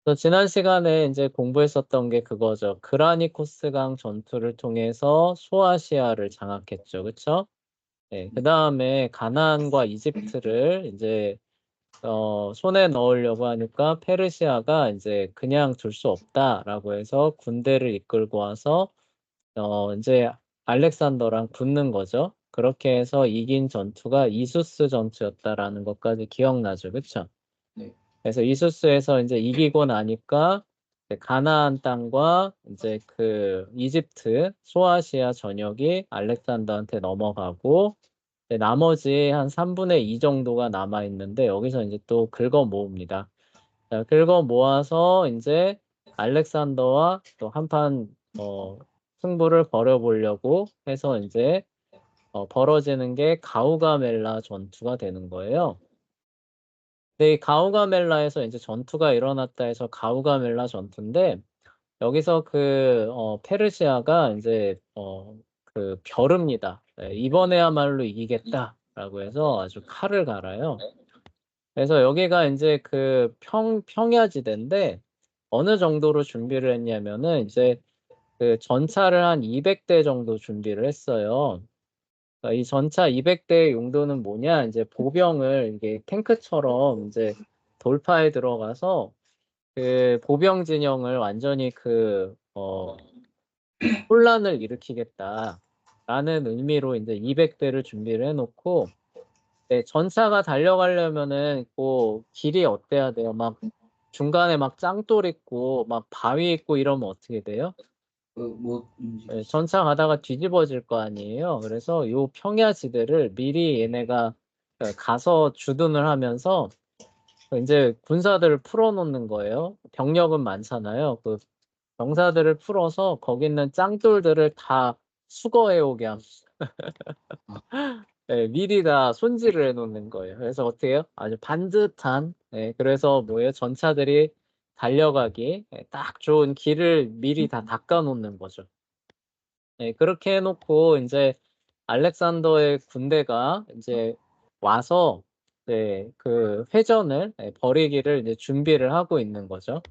그래서 지난 시간에 이제 공부했었던 게 그거죠. 그라니코스강 전투를 통해서 소아시아를 장악했죠. 그쵸? 네, 그 다음에 가나안과 이집트를 이제 손에 넣으려고 하니까 페르시아가 이제 그냥 둘 수 없다라고 해서 군대를 이끌고 와서 이제 알렉산더랑 붙는 거죠. 그렇게 해서 이긴 전투가 이수스 전투였다라는 것까지 기억나죠. 그쵸? 네. 그래서 이수스에서 이제 이기고 나니까 이제 가나안 땅과 이제 그 이집트, 소아시아 전역이 알렉산더한테 넘어가고 나머지 한 3분의 2 정도가 남아 있는데 여기서 이제 또 긁어 모읍니다. 자, 긁어 모아서 이제 알렉산더와 또 한판 승부를 벌여보려고 해서 이제 벌어지는 게 가우가멜라 전투가 되는 거예요. 근데 이 가우가멜라에서 이제 전투가 일어났다 해서 가우가멜라 전투인데 여기서 그 페르시아가 이제 그 벼릅니다. 네, 이번에야말로 이기겠다라고 해서 아주 칼을 갈아요. 그래서 여기가 이제 그 평야지대인데 어느 정도로 준비를 했냐면은 이제 그 전차를 한 200대 정도 준비를 했어요. 그러니까 이 전차 200대의 용도는 뭐냐? 이제 보병을 이게 탱크처럼 이제 돌파에 들어가서 그 보병 진영을 완전히 혼란을 일으키겠다라는 의미로 이제 200대를 준비를 해놓고 네, 전차가 달려가려면은 뭐 길이 어때야 돼요? 막 중간에 막 짱돌 있고 막 바위 있고 이러면 어떻게 돼요? 네, 전차 가다가 뒤집어질 거 아니에요. 그래서 요 평야지대를 미리 얘네가 가서 주둔을 하면서 이제 군사들을 풀어놓는 거예요. 병력은 많잖아요. 그 병사들을 풀어서 거기 있는 짱돌들을 다 수거해 오게 합니다. 네, 미리 다 손질을 해놓는 거예요. 그래서 어떻게 해요? 아주 반듯한, 네, 그래서 뭐예요? 전차들이 달려가기 딱 좋은 길을 미리 다 닦아놓는 거죠. 네, 그렇게 해놓고 이제 알렉산더의 군대가 이제 와서 네, 그 회전을 벌이기를 이제 준비를 하고 있는 거죠.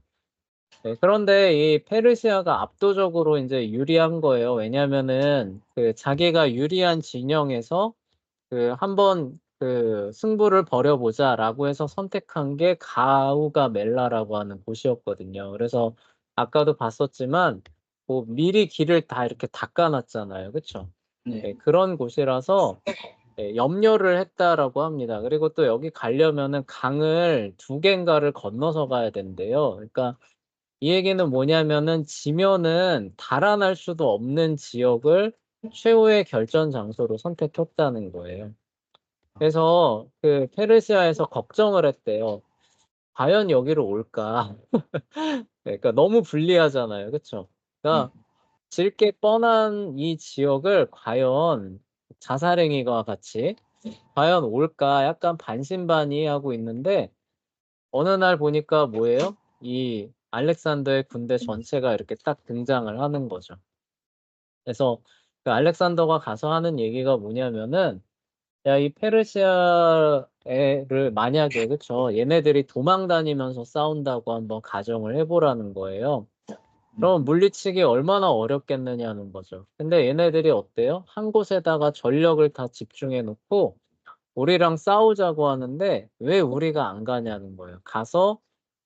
네, 그런데 이 페르시아가 압도적으로 이제 유리한 거예요. 왜냐면은 그 자기가 유리한 진영에서 그 한번 그 승부를 벌여보자라고 해서 선택한 게 가우가 멜라라고 하는 곳이었거든요. 그래서 아까도 봤었지만 뭐 미리 길을 다 이렇게 닦아놨잖아요. 그쵸? 네, 그런 곳이라서 염려를 했다라고 합니다. 그리고 또 여기 가려면은 강을 2개인가를 건너서 가야 된대요. 그러니까 이 얘기는 뭐냐면은 지면은 달아날 수도 없는 지역을 최후의 결전 장소로 선택했다는 거예요. 그래서 그 페르시아에서 걱정을 했대요. 과연 여기로 올까? 그러니까 너무 불리하잖아요. 그쵸? 그러니까 질 게 뻔한 이 지역을 과연 자살행위가 같이 과연 올까? 약간 반신반의하고 있는데 어느 날 보니까 뭐예요? 이 알렉산더의 군대 전체가 이렇게 딱 등장을 하는 거죠. 그래서 그 알렉산더가 가서 하는 얘기가 뭐냐면은 야, 이 페르시아를 만약에 그쵸? 얘네들이 도망 다니면서 싸운다고 한번 가정을 해보라는 거예요. 그럼 물리치기 얼마나 어렵겠느냐는 거죠. 근데 얘네들이 어때요? 한 곳에다가 전력을 다 집중해 놓고 우리랑 싸우자고 하는데 왜 우리가 안 가냐는 거예요. 가서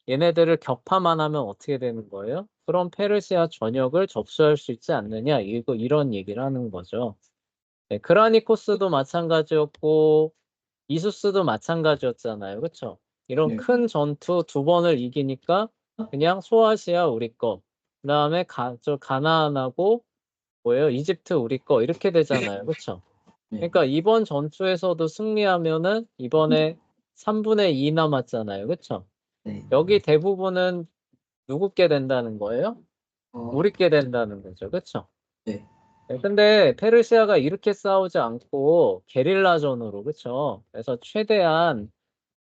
얘네들을 격파만 하면 어떻게 되는 거예요? 그럼 페르시아 전역을 접수할 수 있지 않느냐? 이런 얘기를 하는 거죠. 네, 그라니코스도 마찬가지였고 이수스도 마찬가지였잖아요. 그쵸? 이런 큰 전투 2번을 이기니까 그냥 소아시아 우리 거, 그 다음에 가나안하고 뭐예요? 이집트 우리 거 이렇게 되잖아요. 그쵸? 그러니까 이번 전투에서도 승리하면은 이번에 3분의 2 남았잖아요. 그쵸? 여기 대부분은 누구 게 된다는 거예요? 우리 게 된다는 거죠. 그쵸? 네, 근데 페르시아가 이렇게 싸우지 않고 게릴라전으로, 그쵸? 그래서 최대한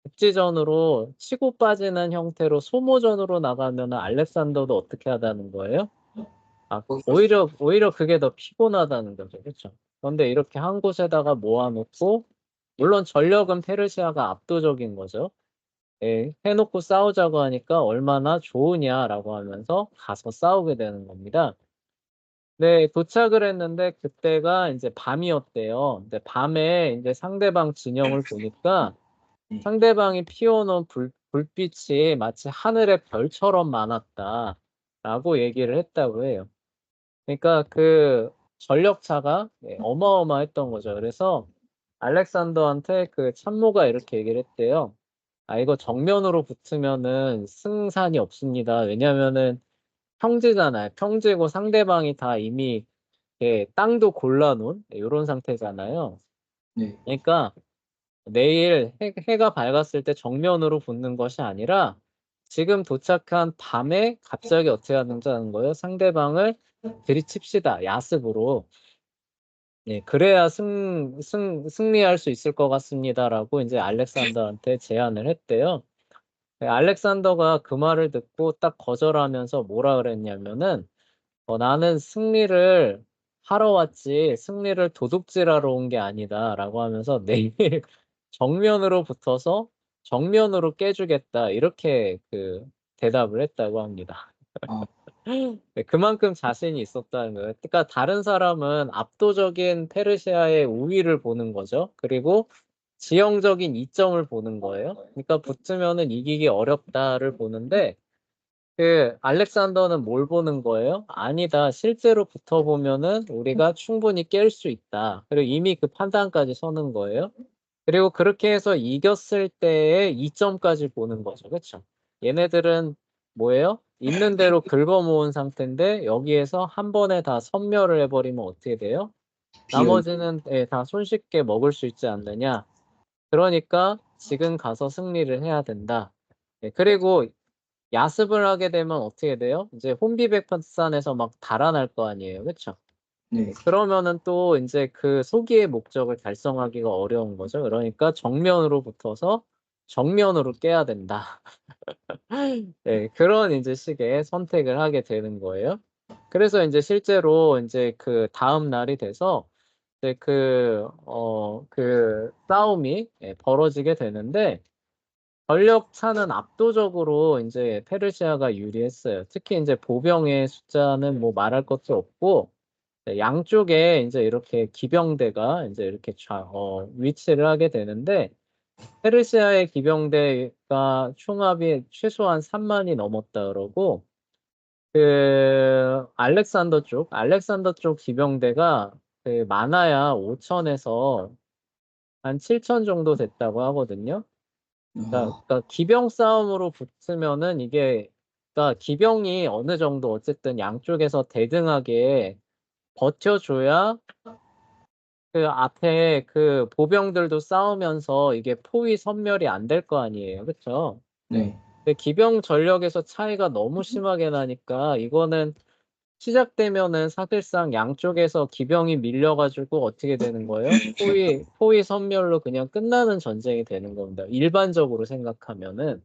국지전으로 치고 빠지는 형태로 소모전으로 나가면 알렉산더도 어떻게 하다는 거예요? 아, 오히려 그게 더 피곤하다는 거죠. 그쵸? 그런데 이렇게 한 곳에다가 모아놓고, 물론 전력은 페르시아가 압도적인 거죠. 해놓고 싸우자고 하니까 얼마나 좋으냐라고 하면서 가서 싸우게 되는 겁니다. 네, 도착을 했는데 그때가 이제 밤이었대요. 근데 밤에 이제 상대방 진영을 보니까 네. 상대방이 피워놓은 불빛이 마치 하늘의 별처럼 많았다라고 얘기를 했다고 해요. 그러니까 그 전력차가 어마어마했던 거죠. 그래서 알렉산더한테 그 참모가 이렇게 얘기를 했대요. 아, 이거 정면으로 붙으면은 승산이 없습니다. 왜냐면은 평지잖아요. 평지고 상대방이 다 이미 땅도 골라놓은 이런 상태잖아요. 네. 그러니까 내일 해가 밝았을 때 정면으로 붙는 것이 아니라 지금 도착한 밤에 갑자기 어떻게 하는 거예요? 상대방을 들이칩시다. 야습으로. 네, 그래야 승리할 수 있을 것 같습니다라고 이제 알렉산더한테 제안을 했대요. 네, 알렉산더가 그 말을 듣고 딱 거절하면서 뭐라 그랬냐면은 나는 승리를 하러 왔지 승리를 도둑질하러 온 게 아니다라고 하면서 내일 정면으로 붙어서 정면으로 깨주겠다 이렇게 그 대답을 했다고 합니다. 아, 네, 그만큼 자신이 있었다는 거예요. 그러니까 다른 사람은 압도적인 페르시아의 우위를 보는 거죠. 그리고 지형적인 이점을 보는 거예요. 그러니까 붙으면은 이기기 어렵다를 보는데 그 알렉산더는 뭘 보는 거예요? 아니다. 실제로 붙어보면은 우리가 충분히 깰 수 있다. 그리고 이미 그 판단까지 서는 거예요. 그리고 그렇게 해서 이겼을 때의 이점까지 보는 거죠. 그렇죠? 얘네들은 뭐예요? 있는 대로 긁어모은 상태인데 여기에서 한 번에 다 섬멸을 해버리면 어떻게 돼요? 비열. 나머지는 다 손쉽게 먹을 수 있지 않느냐. 그러니까 지금 가서 승리를 해야 된다. 그리고 야습을 하게 되면 어떻게 돼요? 이제 혼비백산에서 막 달아날 거 아니에요. 그렇죠? 네. 그러면은 또 이제 그 소기의 목적을 달성하기가 어려운 거죠. 그러니까 정면으로 붙어서 정면으로 깨야 된다. 네, 그런 이제 식의 선택을 하게 되는 거예요. 그래서 이제 실제로 이제 그 다음 날이 돼서 이제 그 싸움이 벌어지게 되는데 전력 차는 압도적으로 이제 페르시아가 유리했어요. 특히 이제 보병의 숫자는 뭐 말할 것도 없고 양쪽에 이제 이렇게 기병대가 이제 이렇게 위치를 하게 되는데 페르시아의 기병대가 총합이 최소한 3만이 넘었다 그러고 그 알렉산더 쪽 기병대가 그 많아야 5천에서 한 7천 정도 됐다고 하거든요. 그러니까 기병 싸움으로 붙으면은 이게 그러니까 기병이 어느 정도 어쨌든 양쪽에서 대등하게 버텨줘야 그 앞에 그 보병들도 싸우면서 이게 포위 섬멸이 안 될 거 아니에요. 그렇죠? 네. 근데 기병 전력에서 차이가 너무 심하게 나니까 이거는 시작되면은 사실상 양쪽에서 기병이 밀려가지고 어떻게 되는 거예요? 포위 섬멸로 그냥 끝나는 전쟁이 되는 겁니다. 일반적으로 생각하면은.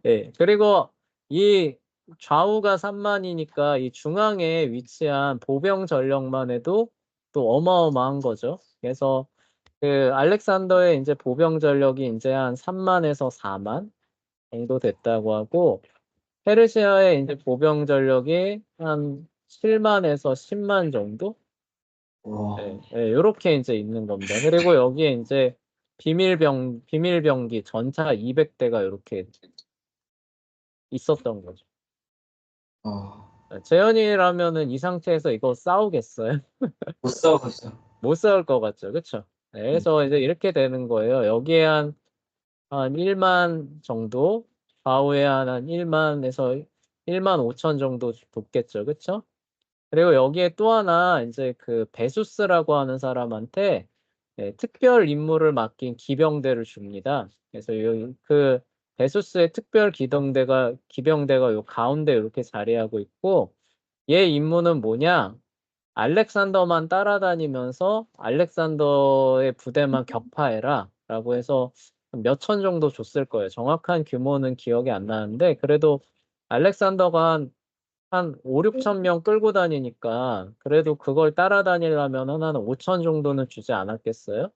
네. 그리고 이 좌우가 3만이니까 이 중앙에 위치한 보병 전력만 해도 또 어마어마한 거죠. 그래서 그 알렉산더의 이제 보병 전력이 이제 한 3만에서 4만 정도 됐다고 하고 페르시아의 이제 보병 전력이 한 7만에서 10만 정도? 와. 이렇게 이제 있는 겁니다. 그리고 여기에 이제 비밀병기 전차 200대가 이렇게 있었던 거죠. 아, 재현이라면은 이 상태에서 이거 싸우겠어요? 못 싸우겠어. 못 싸울 것 같죠, 그렇죠? 네. 그래서 이제 이렇게 되는 거예요. 여기에 한 1만 정도, 좌우에 한 1만에서 1만 5천 정도 돕겠죠, 그렇죠? 그리고 여기에 또 하나 이제 그 베수스라고 하는 사람한테 특별 임무를 맡긴 기병대를 줍니다. 그래서 그 베수스의 특별 기병대가 요 가운데 이렇게 자리하고 있고 얘 임무는 뭐냐? 알렉산더만 따라다니면서 알렉산더의 부대만 격파해라 라고 해서 몇 천 정도 줬을 거예요. 정확한 규모는 기억이 안 나는데 그래도 알렉산더가 한 5, 6천 명 끌고 다니니까 그래도 그걸 따라다니려면 한 5천 정도는 주지 않았겠어요?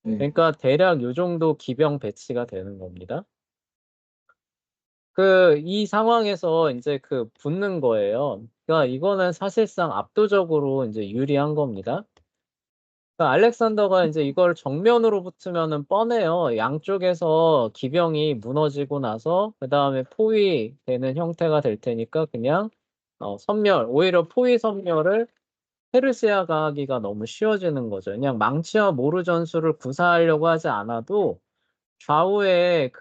네. 그러니까 대략 요 정도 기병 배치가 되는 겁니다. 이 상황에서 이제 붙는 거예요. 그러니까 이거는 사실상 압도적으로 이제 유리한 겁니다. 그러니까 알렉산더가 이제 이걸 정면으로 붙으면은 뻔해요. 양쪽에서 기병이 무너지고 나서 그다음에 포위되는 형태가 될 테니까 그냥 오히려 포위 섬멸을 페르시아가 하기가 너무 쉬워지는 거죠. 그냥 망치와 모루 전술을 구사하려고 하지 않아도 좌우의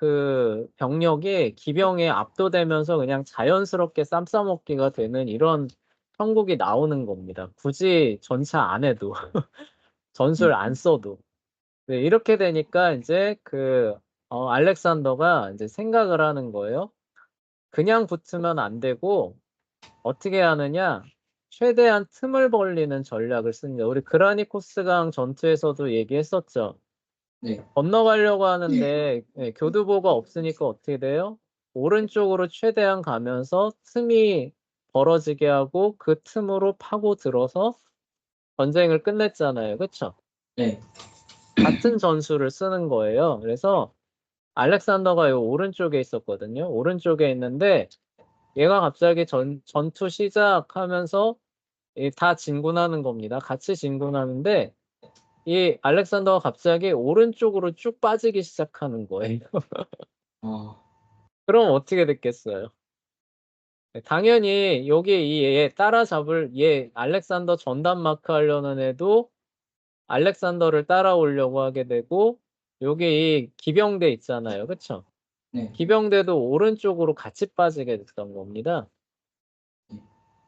병력이 기병에 압도되면서 그냥 자연스럽게 쌈 싸먹기가 되는 이런 형국이 나오는 겁니다. 굳이 전차 안 해도 전술 안 써도. 네, 이렇게 되니까 이제 알렉산더가 이제 생각을 하는 거예요. 그냥 붙으면 안 되고 어떻게 하느냐? 최대한 틈을 벌리는 전략을 씁니다. 우리 그라니코스강 전투에서도 얘기했었죠. 네. 건너가려고 하는데 교두보가 없으니까 어떻게 돼요? 오른쪽으로 최대한 가면서 틈이 벌어지게 하고 그 틈으로 파고 들어서 전쟁을 끝냈잖아요. 그쵸? 네. 같은 전술을 쓰는 거예요. 그래서 알렉산더가 요 오른쪽에 있었거든요. 오른쪽에 있는데 얘가 갑자기 전투 시작하면서 다 진군하는 겁니다. 같이 진군하는데 이 알렉산더가 갑자기 오른쪽으로 쭉 빠지기 시작하는 거예요. 아, 그럼 어떻게 됐겠어요? 당연히 여기 얘 따라잡을 얘 알렉산더 전담 마크 하려는 애도 알렉산더를 따라오려고 하게 되고 여기 이 기병대 있잖아요. 그쵸? 네. 기병대도 오른쪽으로 같이 빠지게 됐던 겁니다.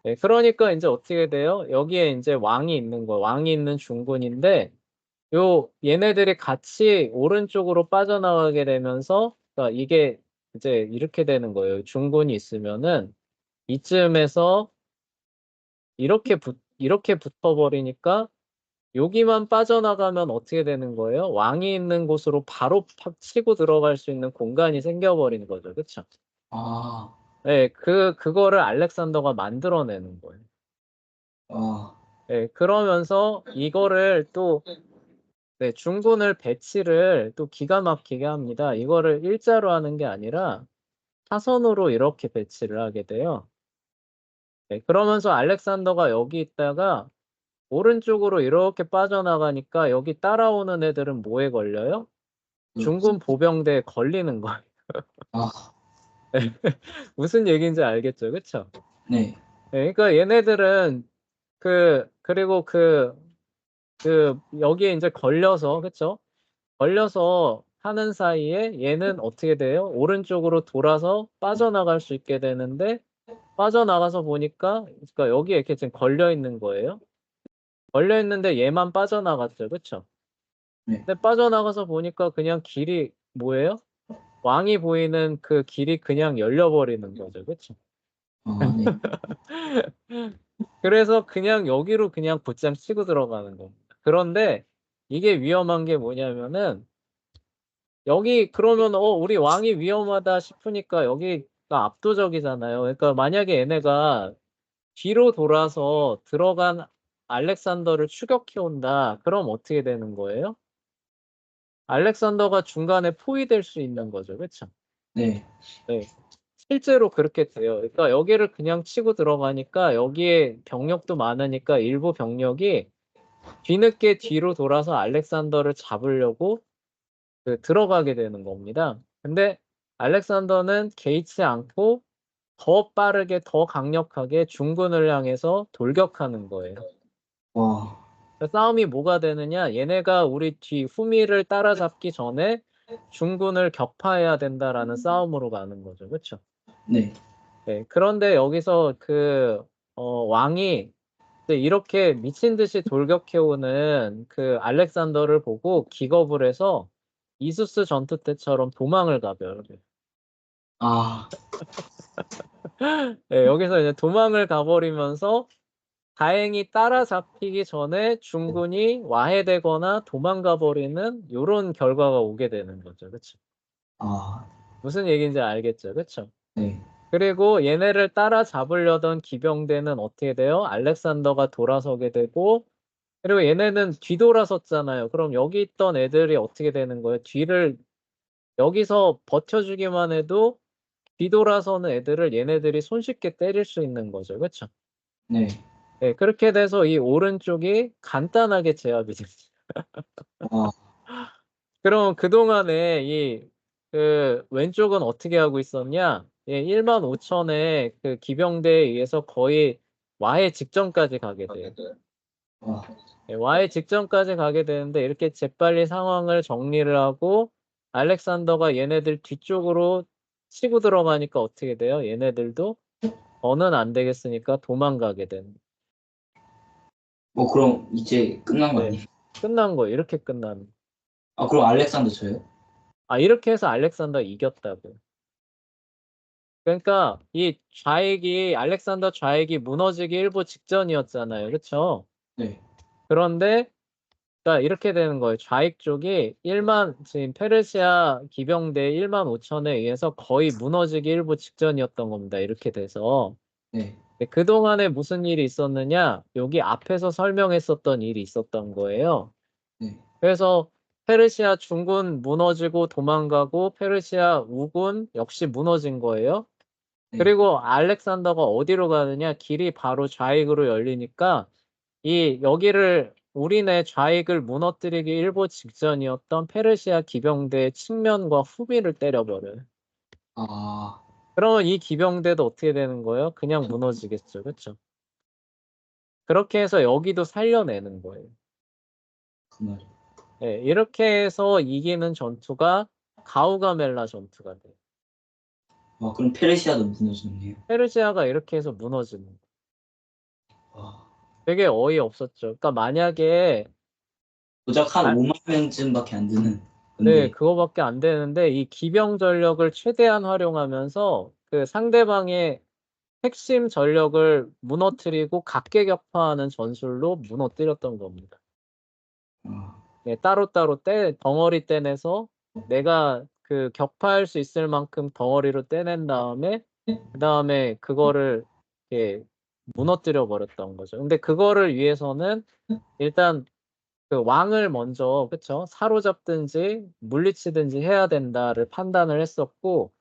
네, 그러니까 이제 어떻게 돼요? 여기에 이제 왕이 있는 거예요. 왕이 있는 중군인데 얘네들이 같이 오른쪽으로 빠져나가게 되면서 그러니까 이게 이제 이렇게 되는 거예요. 중군이 있으면은 이쯤에서 이렇게 붙어버리니까 여기만 빠져나가면 어떻게 되는 거예요? 왕이 있는 곳으로 바로 치고 들어갈 수 있는 공간이 생겨버리는 거죠. 그쵸? 아, 네, 그거를 알렉산더가 만들어내는 거예요. 아, 네, 그러면서 이거를 또, 네, 중군을 배치를 또 기가 막히게 합니다. 이거를 일자로 하는 게 아니라 사선으로 이렇게 배치를 하게 돼요. 네, 그러면서 알렉산더가 여기 있다가 오른쪽으로 이렇게 빠져나가니까 여기 따라오는 애들은 뭐에 걸려요? 중군 보병대에 걸리는 거예요. 아, 무슨 얘기인지 알겠죠? 그쵸? 네. 네, 그러니까 얘네들은 그리고 여기에 이제 걸려서, 그쵸? 걸려서 하는 사이에 얘는 어떻게 돼요? 오른쪽으로 돌아서 빠져나갈 수 있게 되는데, 빠져나가서 보니까, 그러니까 여기에 이렇게 지금 걸려 있는 거예요. 걸려 있는데 얘만 빠져나갔죠. 그쵸? 네. 근데 빠져나가서 보니까 그냥 길이 뭐예요? 왕이 보이는 그 길이 그냥 열려버리는 거죠. 그쵸? 아, 네. 그래서 그냥 여기로 그냥 곧장 치고 들어가는 겁니다. 그런데 이게 위험한 게 뭐냐면은 여기 그러면 우리 왕이 위험하다 싶으니까 여기가 압도적이잖아요. 그러니까 만약에 얘네가 뒤로 돌아서 들어간 알렉산더를 추격해 온다. 그럼 어떻게 되는 거예요? 알렉산더가 중간에 포위될 수 있는 거죠. 그렇죠? 네. 네. 실제로 그렇게 돼요. 그러니까 여기를 그냥 치고 들어가니까 여기에 병력도 많으니까 일부 병력이 뒤늦게 뒤로 돌아서 알렉산더를 잡으려고 들어가게 되는 겁니다. 근데 알렉산더는 개의치 않고 더 빠르게 더 강력하게 중군을 향해서 돌격하는 거예요. 와, 싸움이 뭐가 되느냐? 얘네가 우리 뒤 후미를 따라잡기 전에 중군을 격파해야 된다라는 싸움으로 가는 거죠. 그렇죠? 네. 네. 그런데 여기서 왕이 이제 이렇게 미친 듯이 돌격해오는 알렉산더를 보고 기겁을 해서 이수스 전투 때처럼 도망을 가버려요. 아, 네, 여기서 이제 도망을 가버리면서 다행히 따라잡히기 전에 중군이 와해되거나 도망가 버리는 이런 결과가 오게 되는 거죠. 그쵸? 아, 무슨 얘기인지 알겠죠? 그쵸? 네. 그리고 얘네를 따라잡으려던 기병대는 어떻게 돼요? 알렉산더가 돌아서게 되고 그리고 얘네는 뒤돌아섰잖아요. 그럼 여기 있던 애들이 어떻게 되는 거예요? 뒤를 여기서 버텨주기만 해도 뒤돌아서는 애들을 얘네들이 손쉽게 때릴 수 있는 거죠. 그렇죠? 네. 네, 그렇게 돼서 이 오른쪽이 간단하게 제압이 됐어요. 아, 그럼 그동안에 그 왼쪽은 어떻게 하고 있었냐? 예, 15,000의 그 기병대에 의해서 거의 와해 직전까지 가게 돼요. 아, 예, 와해 직전까지 가게 되는데 이렇게 재빨리 상황을 정리를 하고 알렉산더가 얘네들 뒤쪽으로 치고 들어가니까 어떻게 돼요? 얘네들도 더는 안 되겠으니까 도망가게 되는. 뭐 그럼 이제 끝난 거 네, 아니에요? 끝난 거예요. 이렇게 끝나는. 아, 그럼 알렉산더 저요? 아, 이렇게 해서 알렉산더 이겼다고요. 그러니까 이 좌익이 알렉산더 좌익이 무너지기 일보 직전이었잖아요. 그렇죠? 네. 그런데 그러니까 이렇게 되는 거예요. 좌익 쪽이 지금 페르시아 기병대 15,000에 의해서 거의 무너지기 일보 직전이었던 겁니다. 이렇게 돼서. 네. 근데 그동안에 무슨 일이 있었느냐? 여기 앞에서 설명했었던 일이 있었던 거예요. 네. 그래서 페르시아 중군 무너지고 도망가고 페르시아 우군 역시 무너진 거예요. 네. 그리고 알렉산더가 어디로 가느냐? 길이 바로 좌익으로 열리니까 여기를 우리네 좌익을 무너뜨리기 일보 직전이었던 페르시아 기병대의 측면과 후비를 때려버려요. 아, 그러면 이 기병대도 어떻게 되는 거예요? 그냥 무너지겠죠. 그렇죠? 그렇게 해서 여기도 살려내는 거예요. 그 말. 네, 이렇게 해서 이기는 전투가 가우가멜라 전투가 돼요. 아, 그럼 페르시아도 무너졌네요. 페르시아가 이렇게 해서 무너지는 거예요. 와, 되게 어이없었죠. 그러니까 만약에 고작 한 아, 5만 명쯤밖에 안 되는 네, 건데. 그거밖에 안 되는데 이 기병 전력을 최대한 활용하면서 그 상대방의 핵심 전력을 무너뜨리고 각계격파하는 전술로 무너뜨렸던 겁니다. 아, 네, 따로따로 덩어리 떼내서 내가 그 격파할 수 있을 만큼 덩어리로 떼낸 다음에 그 다음에 그거를 이렇게 무너뜨려 버렸던 거죠. 근데 그거를 위해서는 일단 그 왕을 먼저 그쵸? 사로잡든지 물리치든지 해야 된다를 판단을 했었고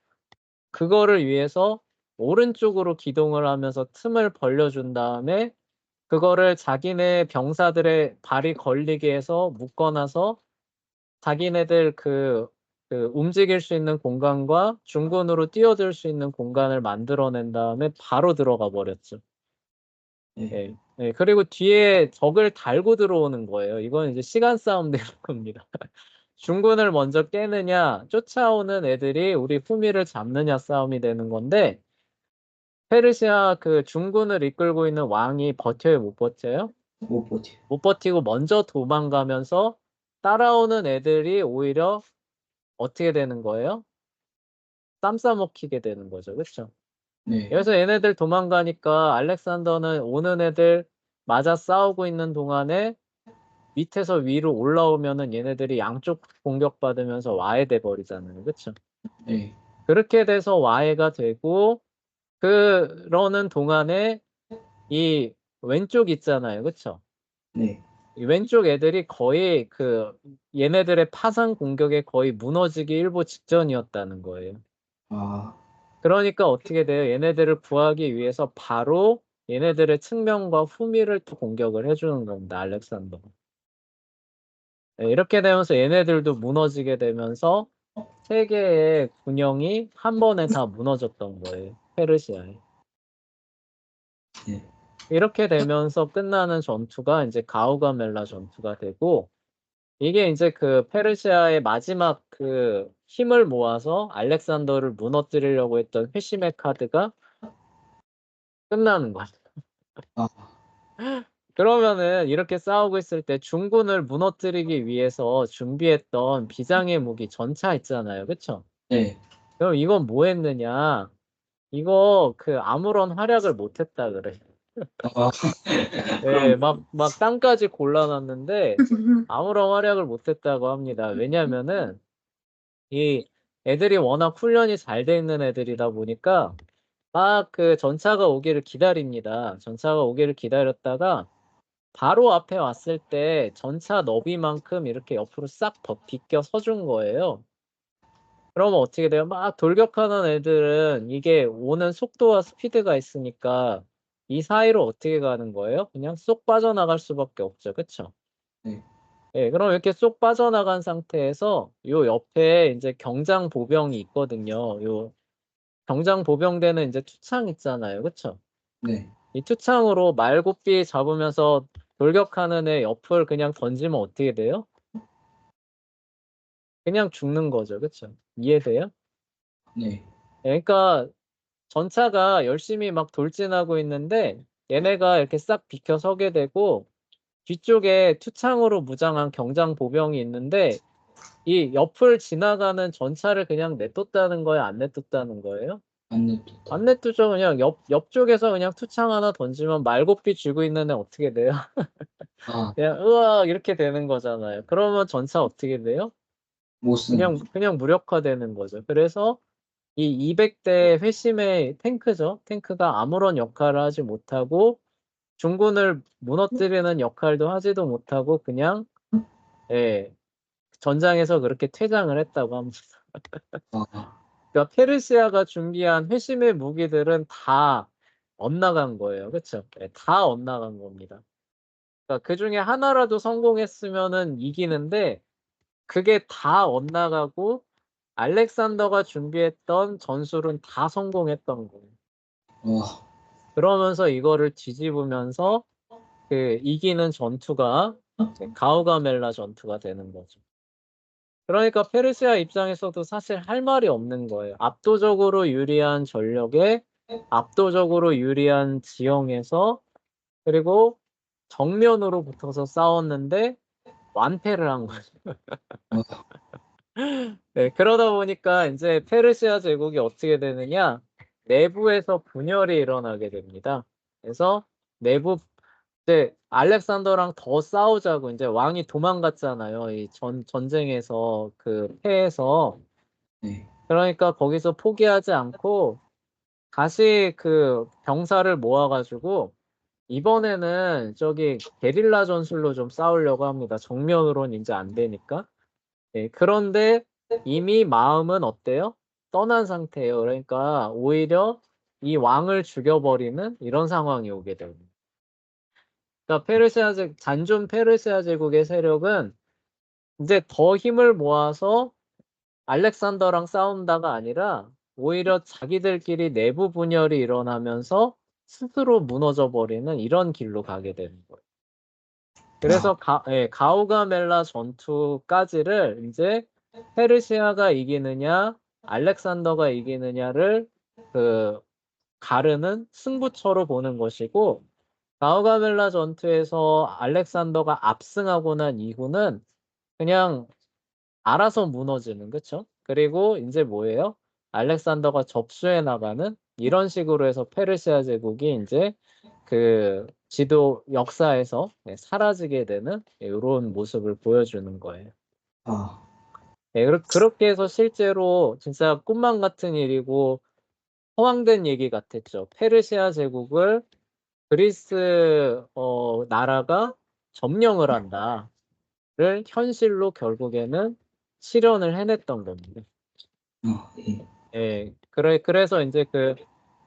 그거를 위해서 오른쪽으로 기동을 하면서 틈을 벌려준 다음에 그거를 자기네 병사들의 발이 걸리게 해서 묶어놔서 자기네들 그 움직일 수 있는 공간과 중군으로 뛰어들 수 있는 공간을 만들어낸 다음에 바로 들어가 버렸죠. 네. 예. 예. 그리고 뒤에 적을 달고 들어오는 거예요. 이건 이제 시간 싸움 되는 겁니다. 중군을 먼저 깨느냐, 쫓아오는 애들이 우리 후미를 잡느냐 싸움이 되는 건데, 페르시아 그 중군을 이끌고 있는 왕이 버텨요, 못 버텨요? 못 버텨요. 못 버티고 먼저 도망가면서 따라오는 애들이 오히려 어떻게 되는 거예요? 쌈 싸먹히게 되는 거죠. 그렇죠? 네. 그래서 얘네들 도망가니까 알렉산더는 오는 애들 맞아 싸우고 있는 동안에 밑에서 위로 올라오면은 얘네들이 양쪽 공격받으면서 와해돼 버리잖아요. 그렇죠? 네. 그렇게 돼서 와해가 되고 그러는 동안에 이 왼쪽 있잖아요. 그렇죠? 네. 이 왼쪽 애들이 거의 얘네들의 파상 공격에 거의 무너지기 일보 직전이었다는 거예요. 아, 그러니까 어떻게 돼요? 얘네들을 구하기 위해서 바로 얘네들의 측면과 후미를 또 공격을 해주는 겁니다. 알렉산더가. 네, 이렇게 되면서 얘네들도 무너지게 되면서 세 개의 군영이 한 번에 다 무너졌던 거예요. 페르시아에. 네. 이렇게 되면서 끝나는 전투가 이제 가우가멜라 전투가 되고 이게 이제 그 페르시아의 마지막 그 힘을 모아서 알렉산더를 무너뜨리려고 했던 회심의 카드가 끝나는 거예요. 아, 그러면은 이렇게 싸우고 있을 때 중군을 무너뜨리기 위해서 준비했던 비장의 무기 전차 있잖아요. 그쵸? 네. 그럼 이건 뭐 했느냐? 이거 아무런 활약을 못 했다 그래. 아, 예, 그럼, 막 땅까지 골라놨는데 아무런 활약을 못 했다고 합니다. 왜냐면은 이 애들이 워낙 훈련이 잘 돼 있는 애들이다 보니까 막 그 전차가 오기를 기다립니다. 전차가 오기를 기다렸다가 바로 앞에 왔을 때 전차 너비만큼 이렇게 옆으로 싹 비껴 서준 거예요. 그러면 어떻게 돼요? 막 돌격하는 애들은 이게 오는 속도와 스피드가 있으니까 이 사이로 어떻게 가는 거예요? 그냥 쏙 빠져나갈 수밖에 없죠. 그쵸? 네. 예, 그럼 이렇게 쏙 빠져나간 상태에서 요 옆에 이제 경장 보병이 있거든요. 요 경장 보병대는 이제 투창 있잖아요. 그쵸? 네. 이 투창으로 말고삐 잡으면서 돌격하는 애 옆을 그냥 던지면 어떻게 돼요? 그냥 죽는 거죠. 그쵸? 이해돼요? 네. 예, 그러니까 전차가 열심히 막 돌진하고 있는데 얘네가 이렇게 싹 비켜 서게 되고 뒤쪽에 투창으로 무장한 경장 보병이 있는데 이 옆을 지나가는 전차를 그냥 내쫓다는 거예요? 안 내쫓다는 거예요? 안 안 냅뒀다. 내쫓죠. 그냥 옆쪽에서 그냥 투창 하나 던지면 말고삐 쥐고 있는 애 어떻게 돼요? 아, 그냥 으악 이렇게 되는 거잖아요. 그러면 전차 어떻게 돼요? 못 쓰는 거죠. 그냥 무력화되는 거죠. 그래서 이 200대 회심의 탱크죠. 탱크가 아무런 역할을 하지 못하고 중군을 무너뜨리는 역할도 하지도 못하고 그냥 예, 전장에서 그렇게 퇴장을 했다고 합니다. 아, 그러니까 페르시아가 준비한 회심의 무기들은 다 엇나간 거예요. 그렇죠? 네, 다 엇나간 겁니다. 그러니까 그 중에 하나라도 성공했으면은 이기는데 그게 다 엇나가고 알렉산더가 준비했던 전술은 다 성공했던 거예요. 와, 그러면서 이거를 뒤집으면서 그 이기는 전투가 이제 가우가멜라 전투가 되는 거죠. 그러니까 페르시아 입장에서도 사실 할 말이 없는 거예요. 압도적으로 유리한 전력에 압도적으로 유리한 지형에서 그리고 정면으로 붙어서 싸웠는데 완패를 한 거죠. 와, 네, 그러다 보니까 이제 페르시아 제국이 어떻게 되느냐? 내부에서 분열이 일어나게 됩니다. 그래서 내부 이제 알렉산더랑 더 싸우자고 이제 왕이 도망갔잖아요. 이 전쟁에서 그 패해서. 네. 그러니까 거기서 포기하지 않고 다시 그 병사를 모아가지고 이번에는 저기 게릴라 전술로 좀 싸우려고 합니다. 정면으로는 이제 안 되니까. 네, 그런데 이미 마음은 어때요? 떠난 상태예요. 그러니까 오히려 이 왕을 죽여버리는 이런 상황이 오게 됩니다. 그러니까 잔존 페르시아 제국의 세력은 이제 더 힘을 모아서 알렉산더랑 싸운다가 아니라 오히려 자기들끼리 내부 분열이 일어나면서 스스로 무너져 버리는 이런 길로 가게 되는 거예요. 아, 그래서 가우가멜라 전투까지를 이제 페르시아가 이기느냐, 알렉산더가 이기느냐를 그 가르는 승부처로 보는 것이고, 가우가멜라 전투에서 알렉산더가 압승하고 난 이후는 그냥 알아서 무너지는, 그쵸? 그리고 이제 뭐예요? 알렉산더가 접수해 나가는 이런 식으로 해서 페르시아 제국이 이제 그 지도 역사에서 사라지게 되는 이런 모습을 보여주는 거예요. 아, 네, 그렇게 해서 실제로 진짜 꿈만 같은 일이고 허황된 얘기 같았죠. 페르시아 제국을 그리스 나라가 점령을 한다를 현실로 결국에는 실현을 해냈던 겁니다. 예. 예, 그래서 이제 그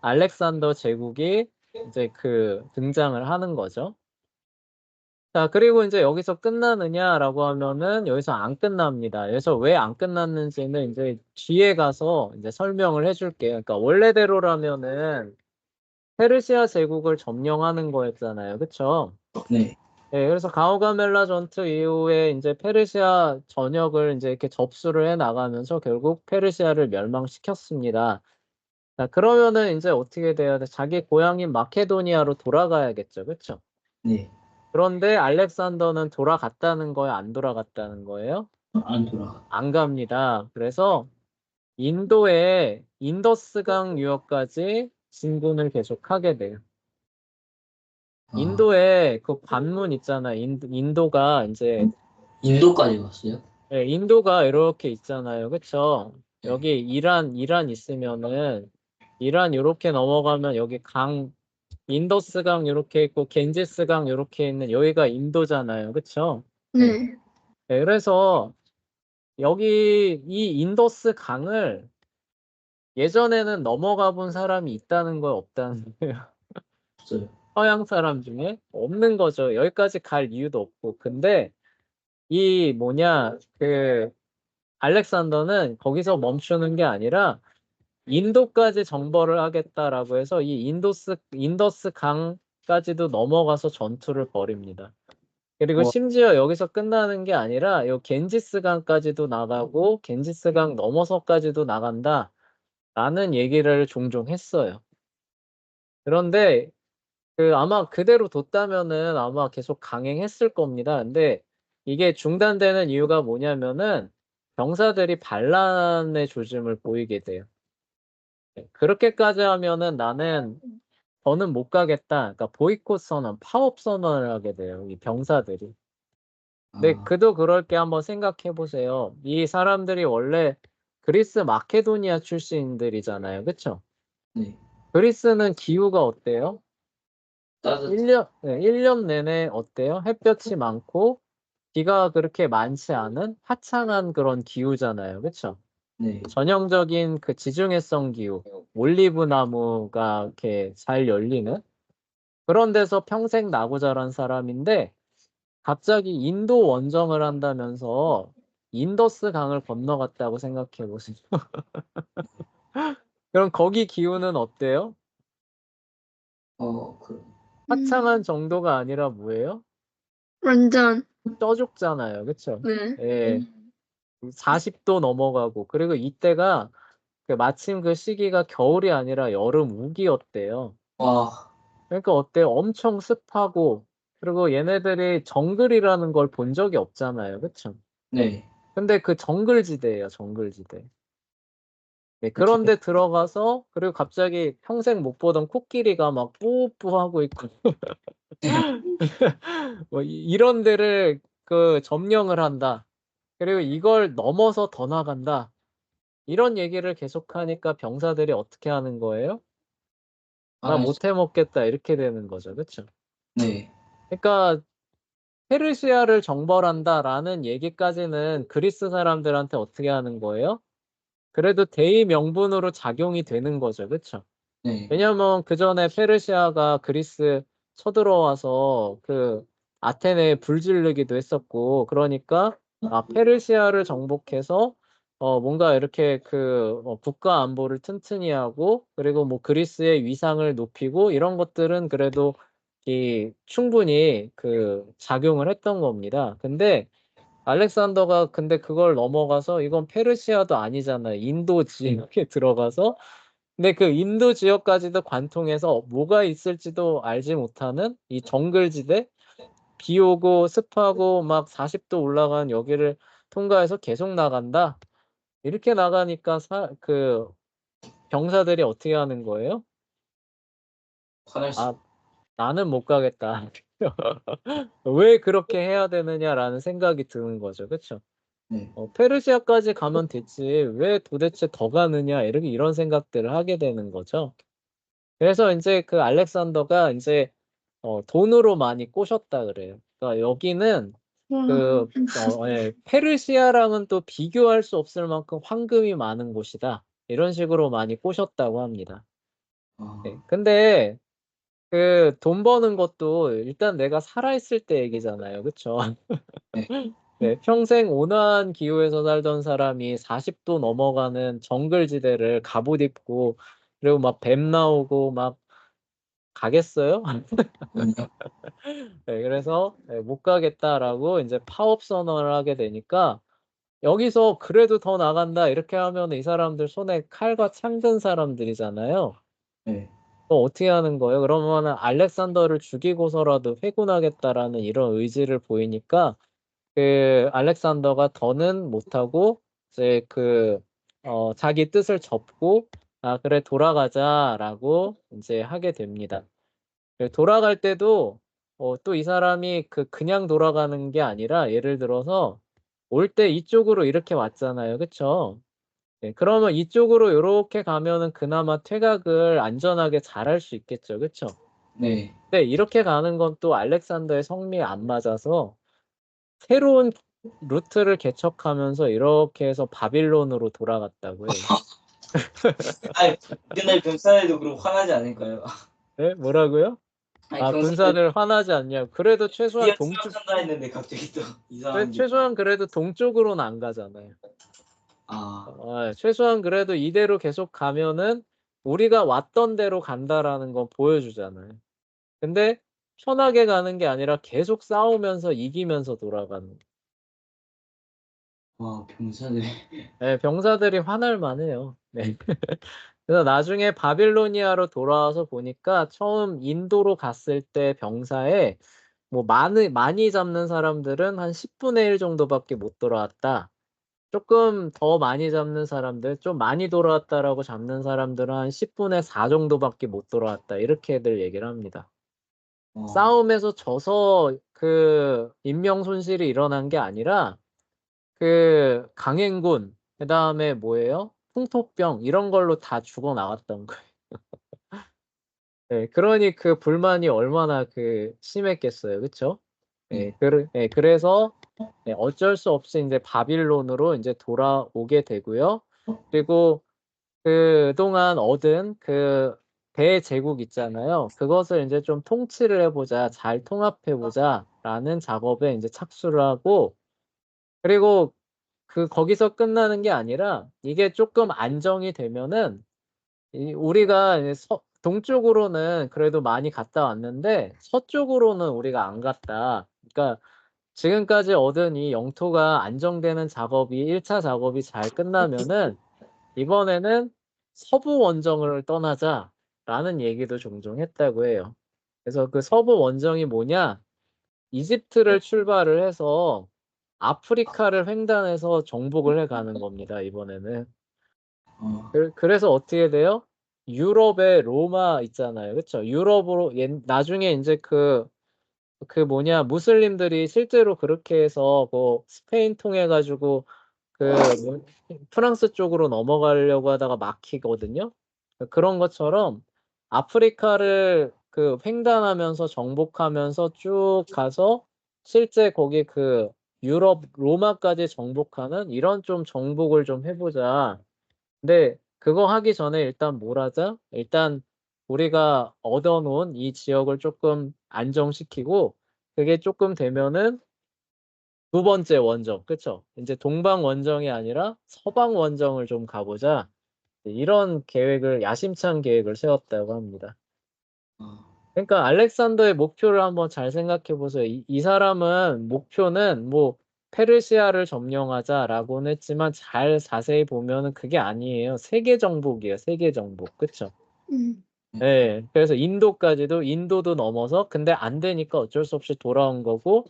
알렉산더 제국이 이제 그 등장을 하는 거죠. 자, 그리고 이제 여기서 끝나느냐라고 하면은 여기서 안 끝납니다. 그래서 왜 안 끝났는지는 이제 뒤에 가서 이제 설명을 해줄게요. 그러니까 원래대로라면은 페르시아 제국을 점령하는 거였잖아요. 그쵸? 네. 네, 그래서 가오가멜라 전투 이후에 이제 페르시아 전역을 이제 이렇게 접수를 해 나가면서 결국 페르시아를 멸망시켰습니다. 자, 그러면은 이제 어떻게 돼야 돼? 자기 고향인 마케도니아로 돌아가야겠죠. 그쵸? 네. 그런데 알렉산더는 돌아갔다는 거예요? 안 돌아갔다는 거예요? 안 돌아가. 안 갑니다. 그래서 인도에 인더스강 유역까지 진군을 계속하게 돼요. 아, 인도에 그 관문 있잖아. 인도가 이제 인도까지 갔어요? 인도가 이렇게 있잖아요. 그쵸? 네. 여기 이란 있으면은 이란 이렇게 넘어가면 여기 강 인더스강 이렇게 있고 겐지스강 이렇게 있는 여기가 인도잖아요. 그쵸? 네. 네, 그래서 여기 이 인더스 강을 예전에는 넘어가 본 사람이 있다는 거 없다는 거예요. 없어요. 서양 사람 중에 없는 거죠. 여기까지 갈 이유도 없고. 근데 이 뭐냐 그 알렉산더는 거기서 멈추는 게 아니라 인도까지 정벌을 하겠다라고 해서 이 인더스 강까지도 넘어가서 전투를 벌입니다. 그리고 와. 심지어 여기서 끝나는 게 아니라 요 겐지스 강까지도 나가고 겐지스 강 넘어서까지도 나간다라는 얘기를 종종 했어요. 그런데 그 아마 그대로 뒀다면은 아마 계속 강행했을 겁니다. 근데 이게 중단되는 이유가 뭐냐면은 병사들이 반란의 조짐을 보이게 돼요. 그렇게까지 하면은 저는 못 가겠다. 그러니까 보이콧 선언, 파업 선언을 하게 돼요. 이 병사들이. 근데 아, 그도 그럴 게 한번 생각해 보세요. 이 사람들이 원래 그리스 마케도니아 출신들이잖아요. 그쵸? 네. 그리스는 기후가 어때요? 따뜻. 1년 내내 어때요? 햇볕이 많고 비가 그렇게 많지 않은 화창한 그런 기후잖아요. 그쵸? 네. 전형적인 그 지중해성 기후, 올리브 나무가 이렇게 잘 열리는 그런 데서 평생 나고 자란 사람인데 갑자기 인도 원정을 한다면서 인더스 강을 건너갔다고 생각해 보세요. 그럼 거기 기후는 어때요? 그, 화창한 정도가 아니라 뭐예요? 완전. 떠 죽잖아요. 그쵸? 네. 예. 40도 넘어가고 그리고 이때가 마침 그 시기가 겨울이 아니라 여름 우기였대요. 와, 그러니까 어때요? 엄청 습하고 그리고 얘네들이 정글이라는 걸 본 적이 없잖아요. 그쵸? 네. 근데 그 정글지대예요. 정글지대. 네, 그렇죠. 그런데 들어가서 그리고 갑자기 평생 못 보던 코끼리가 막 뿌뿌하고 있고 뭐 이런 데를 그 점령을 한다. 그리고 이걸 넘어서 더 나간다. 이런 얘기를 계속하니까 병사들이 어떻게 하는 거예요? 나 하나씩. 못 해먹겠다 이렇게 되는 거죠. 그쵸? 네. 그러니까 페르시아를 정벌한다라는 얘기까지는 그리스 사람들한테 어떻게 하는 거예요? 그래도 대의 명분으로 작용이 되는 거죠. 그쵸? 네. 왜냐면 그 전에 페르시아가 그리스 쳐들어와서 그 아테네에 불 지르기도 했었고 그러니까 페르시아를 정복해서 뭔가 이렇게 국가 안보를 튼튼히 하고 그리고 뭐 그리스의 위상을 높이고 이런 것들은 그래도 충분히 그 작용을 했던 겁니다. 근데 알렉산더가 근데 그걸 넘어가서 이건 페르시아도 아니잖아요. 인도 지역에 들어가서 근데 그 인도 지역까지도 관통해서 뭐가 있을지도 알지 못하는 이 정글지대 비 오고 습하고 막 40도 올라간 여기를 통과해서 계속 나간다. 이렇게 나가니까 병사들이 어떻게 하는 거예요? 하나씩. 아, 나는 못 가겠다. 왜 그렇게 해야 되느냐라는 생각이 드는 거죠. 그쵸? 네. 페르시아까지 가면 됐지. 왜 도대체 더 가느냐. 이런 생각들을 하게 되는 거죠. 그래서 이제 그 알렉산더가 이제 돈으로 많이 꼬셨다 그래요. 그러니까 여기는 페르시아랑은 또 비교할 수 없을 만큼 황금이 많은 곳이다. 이런 식으로 많이 꼬셨다고 합니다. 아, 네. 근데 그 돈 버는 것도 일단 내가 살아있을 때 얘기잖아요. 그쵸? 네. 네, 평생 온화한 기후에서 살던 사람이 40도 넘어가는 정글지대를 갑옷 입고 그리고 막 뱀 나오고 막 가겠어요? 그럼요. 네, 그래서 못 가겠다라고 이제 파업 선언을 하게 되니까 여기서 그래도 더 나간다 이렇게 하면 이 사람들 손에 칼과 창 든 사람들이잖아요. 네. 어떻게 하는 거예요? 그러면은 알렉산더를 죽이고서라도 회군하겠다라는 이런 의지를 보이니까 그 알렉산더가 더는 못하고 이제 자기 뜻을 접고 그래 돌아가자라고 이제 하게 됩니다. 돌아갈 때도 또 이 사람이 그냥 돌아가는 게 아니라 예를 들어서 올 때 이쪽으로 이렇게 왔잖아요. 그쵸? 네, 그러면 이쪽으로 요렇게 가면은 그나마 퇴각을 안전하게 잘 할 수 있겠죠. 그쵸? 네. 근데 이렇게 가는 건 또 알렉산더의 성미에 안 맞아서 새로운 루트를 개척하면서 이렇게 해서 바빌론으로 돌아갔다고 해요. 아니, 근데 병사들도 그럼 화나지 않을까요? 네? 뭐라고요? 아니, 아, 병사들 군사들 화나지 않냐? 그래도 최소한 드디어 동쪽, 추락한다 했는데 갑자기 또 이상한 게. 최소한 그래도 동쪽으로는 안 가잖아요. 아, 최소한 그래도 이대로 계속 가면은 우리가 왔던 대로 간다라는 건 보여주잖아요. 근데 편하게 가는 게 아니라 계속 싸우면서 이기면서 돌아가는. 와, 병사들. 네, 병사들이 화날 만해요. 네. 그래서 나중에 바빌로니아로 돌아와서 보니까 처음 인도로 갔을 때 병사에 뭐 많이 잡는 사람들은 한 10분의 1 정도밖에 못 돌아왔다. 조금 더 많이 잡는 사람들, 좀 많이 돌아왔다라고 잡는 사람들은 한 10분의 4 정도밖에 못 돌아왔다. 이렇게들 얘기를 합니다. 와, 싸움에서 져서 그 인명 손실이 일어난 게 아니라 그 강행군, 그다음에 뭐예요? 풍토병 이런 걸로 다 죽어 나갔던 거예요. 네, 그러니 그 불만이 얼마나 그 심했겠어요. 그쵸? 네. 그래서 네, 어쩔 수 없이 이제 바빌론으로 이제 돌아오게 되고요. 그리고 그동안 얻은 그 대제국 있잖아요. 그것을 이제 좀 통치를 해보자, 잘 통합해보자라는 작업에 이제 착수를 하고, 그리고 거기서 끝나는 게 아니라 이게 조금 안정이 되면은 우리가 이제 동쪽으로는 그래도 많이 갔다 왔는데 서쪽으로는 우리가 안 갔다. 그러니까 지금까지 얻은 이 영토가 안정되는 작업이 1차 작업이 잘 끝나면은 이번에는 서부 원정을 떠나자라는 얘기도 종종 했다고 해요. 그래서 그 서부 원정이 뭐냐? 이집트를 출발을 해서 아프리카를 횡단해서 정복을 해 가는 겁니다, 이번에는. 어, 그래서 어떻게 돼요? 유럽의 로마 있잖아요. 그쵸? 유럽으로 나중에 이제 뭐냐 무슬림들이 실제로 그렇게 해서 뭐 스페인 통해 가지고 프랑스 쪽으로 넘어가려고 하다가 막히거든요. 그런 것처럼 아프리카를 횡단하면서 정복하면서 쭉 가서 실제 거기 유럽 로마까지 정복하는 이런 좀 정복을 좀 해보자. 근데 그거 하기 전에 일단 뭘 하자? 일단 우리가 얻어놓은 이 지역을 조금 안정시키고 그게 조금 되면은 두 번째 원정, 그쵸? 이제 동방 원정이 아니라 서방 원정을 좀 가보자. 이런 야심찬 계획을 세웠다고 합니다. 어, 그러니까 알렉산더의 목표를 한번 잘 생각해 보세요. 이 사람은 목표는 뭐 페르시아를 점령하자라고는 했지만 잘 자세히 보면은 그게 아니에요. 세계 정복이에요. 세계 정복. 그쵸? 네. 네. 그래서 인도도 넘어서 근데 안 되니까 어쩔 수 없이 돌아온 거고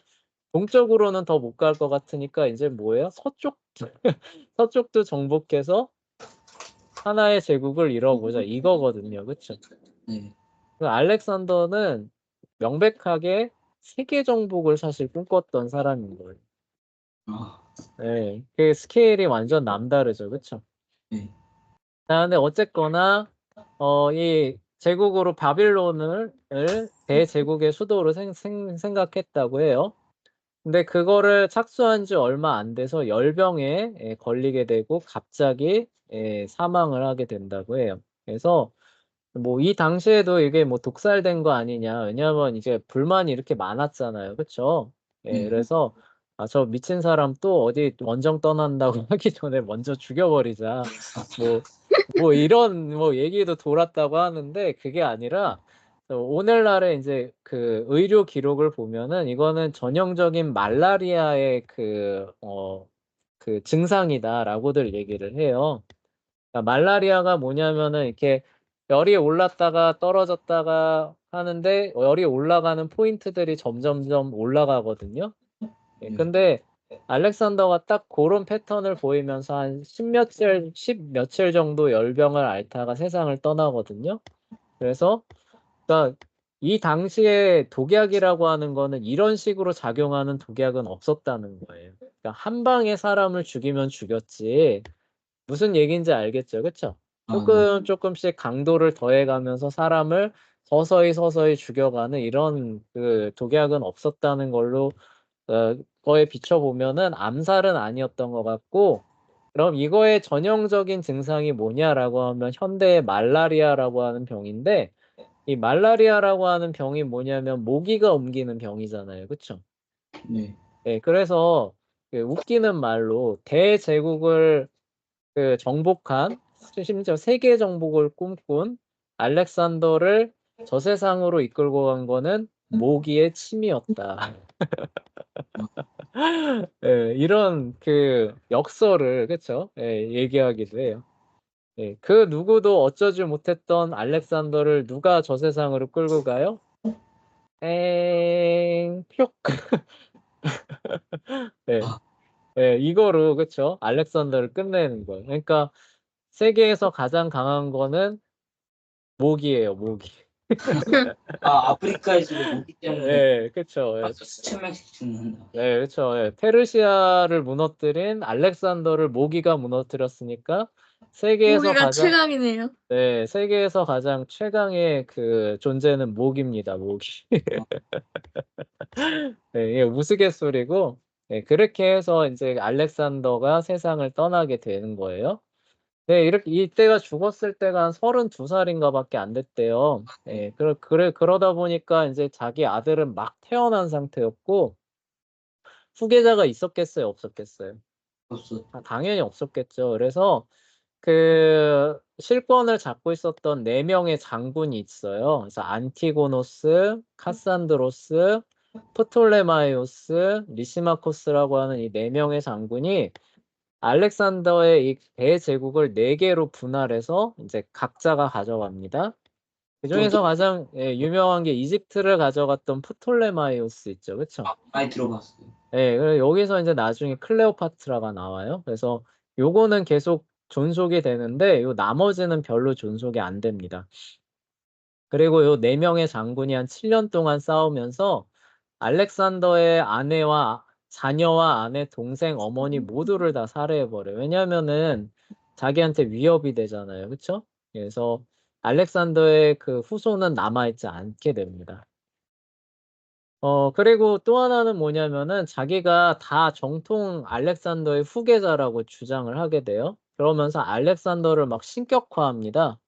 동쪽으로는 더 못 갈 것 같으니까 이제 뭐예요? 서쪽도 정복해서 하나의 제국을 이뤄보자 이거거든요. 그쵸? 네. 알렉산더는 명백하게 세계 정복을 사실 꿈꿨던 사람인 거예요. 아, 네, 그 스케일이 완전 남다르죠. 그쵸? 네. 자, 근데 어쨌거나 이 제국으로 바빌론을 대제국의 수도로 생각했다고 해요. 근데 그거를 착수한 지 얼마 안 돼서 열병에 걸리게 되고 갑자기 사망을 하게 된다고 해요. 그래서 뭐 이 당시에도 이게 뭐 독살된 거 아니냐. 왜냐하면 이제 불만이 이렇게 많았잖아요. 그쵸? 네. 그래서 저 미친 사람 또 어디 원정 떠난다고 하기 전에 먼저 죽여버리자. 뭐, 이런 뭐 얘기도 돌았다고 하는데 그게 아니라 오늘날의 이제 의료 기록을 보면은 이거는 전형적인 말라리아의 증상이다라고들 얘기를 해요. 그러니까 말라리아가 뭐냐면은 이렇게 열이 올랐다가 떨어졌다가 하는데 열이 올라가는 포인트들이 점점점 올라가거든요. 네. 근데 알렉산더가 딱 그런 패턴을 보이면서 한 십 며칠 정도 열병을 앓다가 세상을 떠나거든요. 그래서 그러니까 이 당시에 독약이라고 하는 거는 이런 식으로 작용하는 독약은 없었다는 거예요. 그러니까 한 방에 사람을 죽이면 죽였지. 무슨 얘기인지 알겠죠? 그쵸? 아, 네. 조금씩 강도를 더해가면서 사람을 서서히 죽여가는 이런 그 독약은 없었다는 걸로 거에 비춰보면은 암살은 아니었던 것 같고, 그럼 이거의 전형적인 증상이 뭐냐라고 하면 현대의 말라리아라고 하는 병인데, 이 말라리아라고 하는 병이 뭐냐면 모기가 옮기는 병이잖아요. 그쵸? 네. 네, 그래서 그 웃기는 말로 대제국을 그 정복한, 심지어 세계 정복을 꿈꾼 알렉산더를 저 세상으로 이끌고 간 거는 모기의 침이었다. 예, 이런 그 역설을, 그쵸? 예, 얘기하기도 해요. 예, 그 누구도 어쩌지 못했던 알렉산더를 누가 저 세상으로 끌고 가요? 표. 예, 아, 예, 이거로, 그쵸? 알렉산더를 끝내는 거예요. 그러니까 세계에서 가장 강한 거는 모기예요, 모기. 아프리카에서도 모기 때문에 예, 그쵸. 예, 벌써 수천 명씩 죽는다. 네, 그쵸. 예, 페르시아를 무너뜨린 알렉산더를 모기가 무너뜨렸으니까 세계에서 모기가 가장, 최강이네요. 네, 세계에서 가장 최강의 그 존재는 모기입니다, 모기. 네, 이게 우스갯소리고, 네, 그렇게 해서 이제 알렉산더가 세상을 떠나게 되는 거예요. 네, 이렇게, 이때가 죽었을 때가 한 32살인가 밖에 안 됐대요. 네, 그러다 보니까 이제 자기 아들은 막 태어난 상태였고, 후계자가 있었겠어요, 없었겠어요? 없어. 당연히 없었겠죠. 그래서 그 실권을 잡고 있었던 4명의 장군이 있어요. 그래서 안티고노스, 카산드로스, 프톨레마이오스, 리시마코스라고 하는 이 4명의 장군이 알렉산더의 이 대제국을 4개로 분할해서 이제 각자가 가져갑니다. 그 중에서 가장 유명한 게 이집트를 가져갔던 프톨레마이오스 있죠. 그렇죠? 많이 들어봤어요. 네, 그래서 여기서 이제 나중에 클레오파트라가 나와요. 그래서 요거는 계속 존속이 되는데 요 나머지는 별로 존속이 안 됩니다. 그리고 요 4명의 장군이 한 7년 동안 싸우면서 알렉산더의 아내와 자녀와 아내, 동생, 어머니 모두를 다 살해해버려요. 왜냐면은 자기한테 위협이 되잖아요. 그쵸? 그래서 알렉산더의 그 후손은 남아있지 않게 됩니다. 그리고 또 하나는 뭐냐면은 자기가 다 정통 알렉산더의 후계자라고 주장을 하게 돼요. 그러면서 알렉산더를 막 신격화합니다.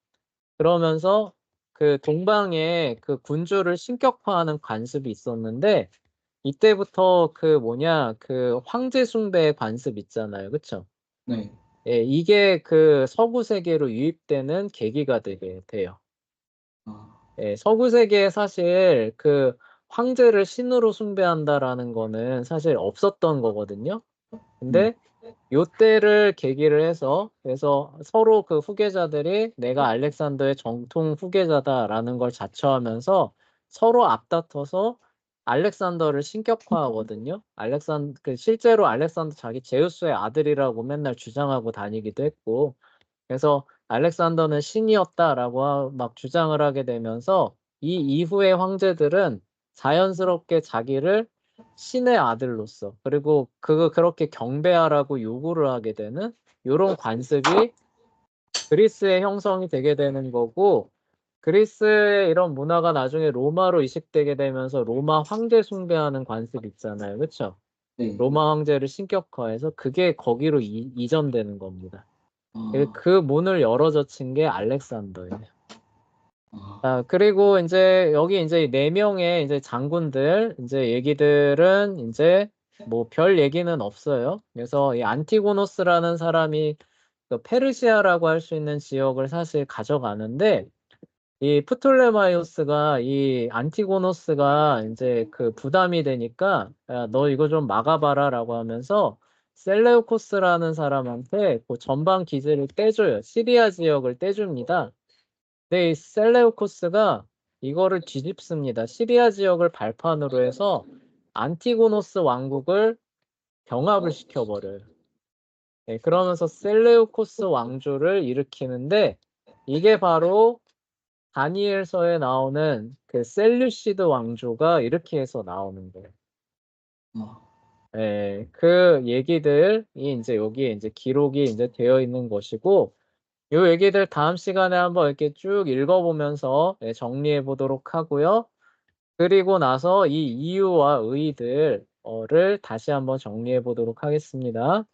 그러면서 그 동방에 그 군주를 신격화하는 관습이 있었는데 이때부터 그 뭐냐 그 황제 숭배의 관습 있잖아요. 그쵸? 네. 예, 이게 그 서구 세계로 유입되는 계기가 되게 돼요. 아, 예, 서구 세계에 사실 그 황제를 신으로 숭배한다라는 거는 사실 없었던 거거든요. 근데 요때를 계기를 해서 그래서 서로 그 후계자들이 내가 알렉산더의 정통 후계자다라는 걸 자처하면서 서로 앞다퉈서 알렉산더를 신격화하거든요. 그 실제로 알렉산더 자기 제우스의 아들이라고 맨날 주장하고 다니기도 했고 그래서 알렉산더는 신이었다라고 막 주장을 하게 되면서 이 이후의 황제들은 자연스럽게 자기를 신의 아들로서 그리고 그렇게 경배하라고 요구를 하게 되는 이런 관습이 그리스의 형성이 되게 되는 거고 그리스의 이런 문화가 나중에 로마로 이식되게 되면서 로마 황제 숭배하는 관습 있잖아요. 그렇죠? 네. 로마 황제를 신격화해서 그게 거기로 이전되는 겁니다. 아, 그 문을 열어젖힌 게 알렉산더예요. 아, 자, 그리고 이제 여기 이제 4명의 이제 장군들 이제 얘기들은 이제 뭐 별 얘기는 없어요. 그래서 이 안티고노스라는 사람이 그 페르시아라고 할 수 있는 지역을 사실 가져가는데 이 프톨레마이오스가 이 안티고노스가 이제 그 부담이 되니까 야, 너 이거 좀 막아봐라라고 하면서 셀레우코스라는 사람한테 그 전방 기지를 떼줘요. 시리아 지역을 떼줍니다. 근데 이 셀레우코스가 이거를 뒤집습니다. 시리아 지역을 발판으로 해서 안티고노스 왕국을 병합을 시켜버려요. 네, 그러면서 셀레우코스 왕조를 일으키는데 이게 바로 다니엘서에 나오는 그 셀류시드 왕조가 이렇게 해서 나오는 거예요. 아, 그 얘기들이 이제 여기에 이제 기록이 이제 되어 있는 것이고, 요 얘기들 다음 시간에 한번 이렇게 쭉 읽어보면서 예, 정리해 보도록 하고요. 그리고 나서 이 이유와 의의들을 다시 한번 정리해 보도록 하겠습니다.